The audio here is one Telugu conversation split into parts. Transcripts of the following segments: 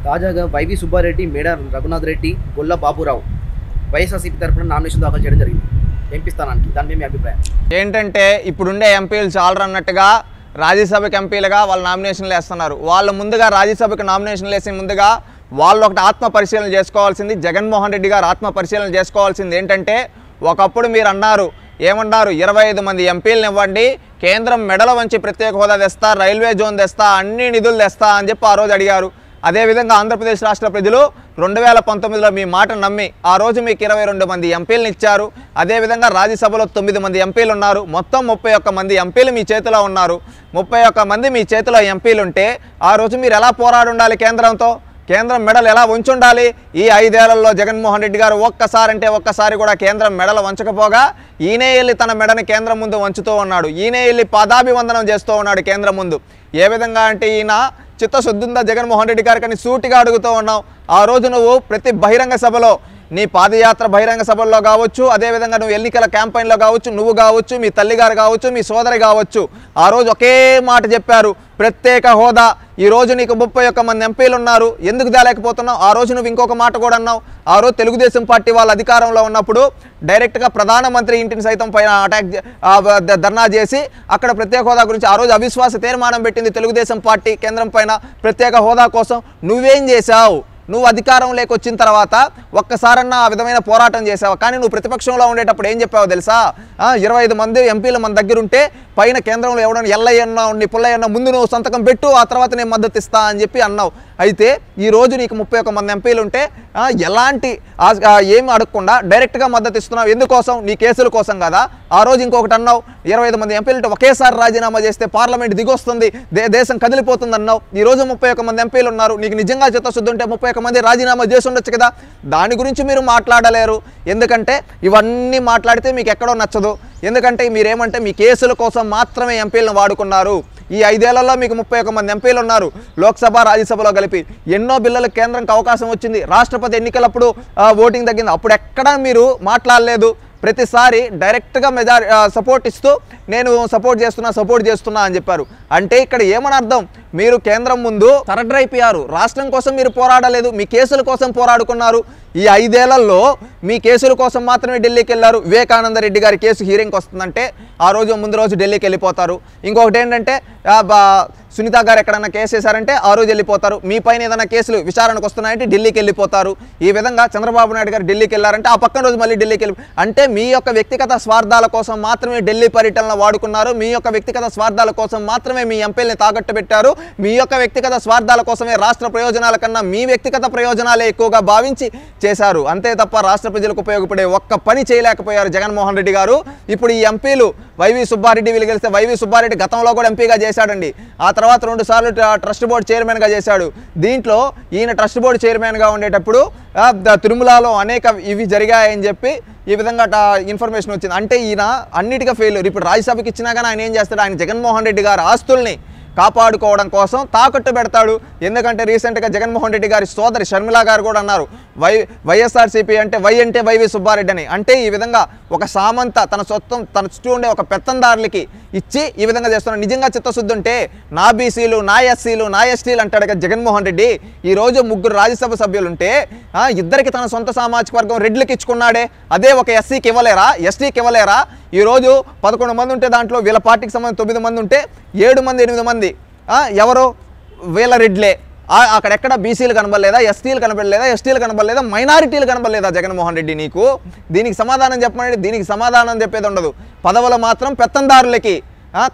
తాజాగా వైవి సుబ్బారెడ్డి, మేడ రఘునాథ్ రెడ్డి, గొల్ల బాబురావు వైఎస్ఆర్సీపీ తరఫున నామినేషన్ దాఖలు చేయడం జరిగింది ఎంపీ స్థానానికి. దాని మీ అభిప్రాయం ఏంటంటే ఇప్పుడుండే ఎంపీలు చాలరు అన్నట్టుగా రాజ్యసభకి ఎంపీలుగా వాళ్ళు నామినేషన్లు వేస్తున్నారు. వాళ్ళు ముందుగా రాజ్యసభకు నామినేషన్లు వేసే ముందుగా వాళ్ళు ఒకటి ఆత్మ పరిశీలన చేసుకోవాల్సింది, జగన్మోహన్ రెడ్డి గారు ఆత్మ పరిశీలన చేసుకోవాల్సింది ఏంటంటే, ఒకప్పుడు మీరు అన్నారు ఏమన్నారు, 25 మంది ఎంపీలను ఇవ్వండి, కేంద్రం మెడల వంచి ప్రత్యేక హోదా తెస్తా, రైల్వే జోన్ తెస్తా, అన్ని నిధులు తెస్తా అని చెప్పి ఆ రోజు అడిగారు. అదేవిధంగా ఆంధ్రప్రదేశ్ రాష్ట్ర ప్రజలు 2019లో మీ మాట నమ్మి ఆ రోజు మీకు 22 మంది ఎంపీలను ఇచ్చారు. అదేవిధంగా రాజ్యసభలో 9 మంది ఎంపీలు ఉన్నారు. మొత్తం 31 మంది ఎంపీలు మీ చేతిలో ఉన్నారు. 31 మంది మీ చేతిలో ఎంపీలు ఉంటే ఆ రోజు మీరు ఎలా పోరాడి ఉండాలి కేంద్రంతో? కేంద్రం మెడలు ఎలా ఉంచుండాలి? ఈ 5 ఏళ్లలో జగన్మోహన్ రెడ్డి గారు ఒక్కసారి కూడా కేంద్రం మెడలు వంచకపోగా ఈయనే వెళ్ళి తన మెడని కేంద్రం ముందు వంచుతూ ఉన్నాడు. ఈయనే వెళ్ళి పాదాభివందనం చేస్తూ ఉన్నాడు కేంద్రం ముందు. ఏ విధంగా అంటే ఈయన చిత్తశుద్ధి ఉందా జగన్మోహన్ రెడ్డి గారికి అని సూటిగా అడుగుతూ ఉన్నావు. ఆ రోజు నువ్వు ప్రతి బహిరంగ సభలో, నీ పాదయాత్ర బహిరంగ సభల్లో కావచ్చు, అదేవిధంగా నువ్వు ఎన్నికల క్యాంపెయిన్లో కావచ్చు, నువ్వు కావచ్చు, మీ తల్లిగారు కావచ్చు, మీ సోదరి కావచ్చు, ఆ రోజు ఒకే మాట చెప్పారు, ప్రత్యేక హోదా. ఈ రోజు నీకు 31 మంది ఎంపీలు ఉన్నారు, ఎందుకు తేలేకపోతున్నావు? ఆ రోజు నువ్వు ఇంకొక మాట కూడా అన్నావు. ఆ రోజు తెలుగుదేశం పార్టీ వాళ్ళ అధికారంలో ఉన్నప్పుడు డైరెక్ట్గా ప్రధానమంత్రి ఇంటిని సైతం పైన ధర్నా చేసి అక్కడ ప్రత్యేక హోదా గురించి ఆ రోజు అవిశ్వాస తీర్మానం పెట్టింది తెలుగుదేశం పార్టీ కేంద్రం పైన ప్రత్యేక హోదా కోసం. నువ్వేం చేశావు? నువ్వు అధికారంలోకి వచ్చిన తర్వాత ఒక్కసారన్నా ఆ విధమైన పోరాటం చేసావు. కానీ నువ్వు ప్రతిపక్షంలో ఉండేటప్పుడు ఏం చెప్పావో తెలుసా? 25 మంది ఎంపీలు మన దగ్గర ఉంటే పైన కేంద్రంలో ఎవడన్నా ఎల్లయ్యన్నా ఉండి పుల్లయ్యన్నా ముందు నువ్వు సంతకం పెట్టు, ఆ తర్వాత నేను మద్దతు ఇస్తా అని చెప్పి అన్నావు. అయితే ఈరోజు నీకు 31 మంది ఎంపీలు ఉంటే ఎలాంటి ఏమి అడగకుండా డైరెక్ట్గా మద్దతు ఇస్తున్నావు. ఎందుకోసం? నీ కేసుల కోసం కదా. ఆ రోజు ఇంకొకటి అన్నావు, 25 మంది ఎంపీలు ఒకేసారి రాజీనామా చేస్తే పార్లమెంట్ దిగొస్తుంది, దేశం కదిలిపోతుంది అన్నావు. ఈరోజు 31 మంది ఎంపీలు ఉన్నారు. నీకు నిజంగా చిత్తశుద్ధి ఉంటే 31 మంది రాజీనామా చేసి ఉండొచ్చు కదా. దాని గురించి మీరు మాట్లాడలేరు. ఎందుకంటే ఇవన్నీ మాట్లాడితే మీకు ఎక్కడో నచ్చదు. ఎందుకంటే మీరేమంటే మీ కేసుల కోసం మాత్రమే ఎంపీలను వాడుకున్నారు. ఈ 5 ఏళ్లలో మీకు 31 మంది ఎంపీలు ఉన్నారు, లోక్సభ రాజ్యసభలో కలిపి. ఎన్నో బిల్లులకు కేంద్రంకి అవకాశం వచ్చింది. రాష్ట్రపతి ఎన్నికలప్పుడు ఓటింగ్ తగ్గింది, అప్పుడు ఎక్కడా మీరు మాట్లాడలేదు. ప్రతిసారి డైరెక్ట్గా సపోర్ట్ ఇస్తూ నేను సపోర్ట్ చేస్తున్నా అని చెప్పారు. అంటే ఇక్కడ ఏమని అర్థం? మీరు కేంద్రం ముందు సరెండర్ అయిపోయారు. రాష్ట్రం కోసం మీరు పోరాడలేదు, మీ కేసుల కోసం పోరాడుకున్నారు. ఈ 5 ఏళ్లలో మీ కేసుల కోసం మాత్రమే ఢిల్లీకి వెళ్ళారు. వివేకానంద రెడ్డి గారి కేసు హీరింగ్కి వస్తుందంటే ఆ రోజు ముందు రోజు ఢిల్లీకి వెళ్ళిపోతారు. ఇంకొకటి ఏంటంటే సునీత గారు ఎక్కడన్నా కేసు వేశారంటే ఆ రోజు వెళ్ళిపోతారు. మీ పైన ఏదైనా కేసులు విచారణకు వస్తున్నాయంటే ఢిల్లీకి వెళ్ళిపోతారు. ఈ విధంగా చంద్రబాబు నాయుడు గారు ఢిల్లీకి వెళ్ళారంటే ఆ పక్కన రోజు మళ్ళీ ఢిల్లీకి అంటే మీ యొక్క వ్యక్తిగత స్వార్థాల కోసం మాత్రమే ఢిల్లీ పర్యటనలో వాడుకున్నారు. మీ యొక్క వ్యక్తిగత స్వార్థాల కోసం మాత్రమే మీ ఎంపీలని తాకట్టు పెట్టారు. మీ యొక్క వ్యక్తిగత స్వార్థాల కోసమే రాష్ట్ర ప్రయోజనాల కన్నా మీ వ్యక్తిగత ప్రయోజనాలే ఎక్కువగా భావించి చేశారు. అంతే తప్ప రాష్ట్ర ప్రజలకు ఉపయోగపడే ఒక్క పని చేయలేకపోయారు జగన్మోహన్ రెడ్డి గారు. ఇప్పుడు ఈ ఎంపీలు వైవి సుబ్బారెడ్డి వీళ్ళు గెలిస్తే, వైవి సుబ్బారెడ్డి గతంలో కూడా ఎంపీగా చేశాడండి. ఆ తర్వాత 2 సార్లు ట్రస్ట్ బోర్డు చైర్మన్గా చేశాడు. దీంట్లో ఈయన ట్రస్ట్ బోర్డు చైర్మన్గా ఉండేటప్పుడు తిరుమలలో అనేక ఇవి జరిగాయని చెప్పి ఈ విధంగా ఇన్ఫర్మేషన్ వచ్చింది. అంటే ఈయన అన్నిటిగా ఫెయిల్యూర్. ఇప్పుడు రాజ్యసభకి ఇచ్చినా కానీ ఆయన ఏం చేస్తాడు? ఆయన జగన్మోహన్ రెడ్డి గారి ఆస్తుల్ని కాపాడుకోవడం కోసం తాకట్టు పెడతాడు. ఎందుకంటే రీసెంట్గా జగన్మోహన్ రెడ్డి గారి సోదరి షర్మిల గారు కూడా అన్నారు, వైఎస్ఆర్సీపీ అంటే వైవి సుబ్బారెడ్డి అని. అంటే ఈ విధంగా ఒక సామంత తన చుట్టూ ఉండే ఒక పెత్తందారులకి ఇచ్చి ఈ విధంగా చేస్తున్నాడు. నిజంగా చిత్తశుద్ధి ఉంటే నా బీసీలు, నా ఎస్సీలు, నా ఎస్టీలు అంటాడు కదా జగన్మోహన్ రెడ్డి. ఈరోజు 3 రాజ్యసభ సభ్యులుంటే 2కి తన సొంత సామాజిక వర్గం రెడ్లకి ఇచ్చుకున్నాడే. అదే ఒక ఎస్సీకి ఇవ్వలేరా? ఎస్టీకి ఇవ్వలేరా? ఈరోజు 11 మంది ఉంటే దాంట్లో వీళ్ళ పార్టీకి సంబంధించి 9 మంది ఉంటే 7 మంది 8 మంది ఎవరు? వీళ్ళ రెడ్లే. అక్కడెక్కడ బీసీలు కనబడలేదా? ఎస్టీలు కనబడలేదా? ఎస్టీలు కనబడలేదా? మైనారిటీలు కనబడలేదా? జగన్మోహన్ రెడ్డి నీకు దీనికి సమాధానం చెప్పండి. దీనికి సమాధానం చెప్పేది ఉండదు. పదవులు మాత్రం పెత్తందారులకి,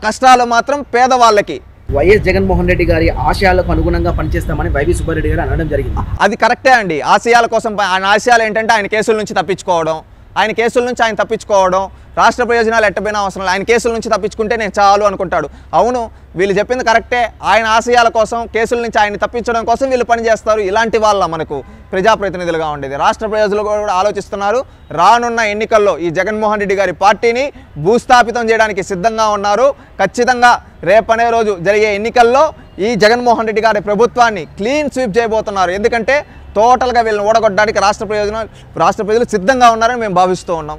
కష్టాలు మాత్రం పేదవాళ్ళకి. వైఎస్ జగన్మోహన్ రెడ్డి గారి ఆశయాలకు అనుగుణంగా పనిచేస్తామని వైవి సుబ్బారెడ్డి గారు అనడం జరిగింది. అది కరెక్టే అండి. ఆశయాల కోసం ఆయన ఆశయాలు ఏంటంటే ఆయన కేసుల నుంచి తప్పించుకోవడం, రాష్ట్ర ప్రయోజనాలు ఎట్టపోయినా అవసరం లేదు. ఆయన కేసుల నుంచి తప్పించుకుంటే నేను చాలు అనుకుంటాడు. అవును, వీళ్ళు చెప్పింది కరెక్టే. ఆయన ఆశయాల కోసం, కేసుల నుంచి ఆయన తప్పించడం కోసం వీళ్ళు పనిచేస్తారు. ఇలాంటి వాళ్ళ మనకు ప్రజాప్రతినిధులుగా ఉండేది. రాష్ట్ర ప్రయోజనాలు కూడా ఆలోచిస్తున్నారు. రానున్న ఎన్నికల్లో ఈ జగన్మోహన్ రెడ్డి గారి పార్టీని భూస్థాపితం చేయడానికి సిద్ధంగా ఉన్నారు. ఖచ్చితంగా రేపనే రోజు జరిగే ఎన్నికల్లో ఈ జగన్మోహన్ రెడ్డి గారి ప్రభుత్వాన్ని క్లీన్ స్వీప్ చేయబోతున్నారు. ఎందుకంటే టోటల్గా వీళ్ళని ఓడగొట్టడానికి రాష్ట్ర ప్రజలు సిద్ధంగా ఉన్నారని మేము భావిస్తూ ఉన్నాం.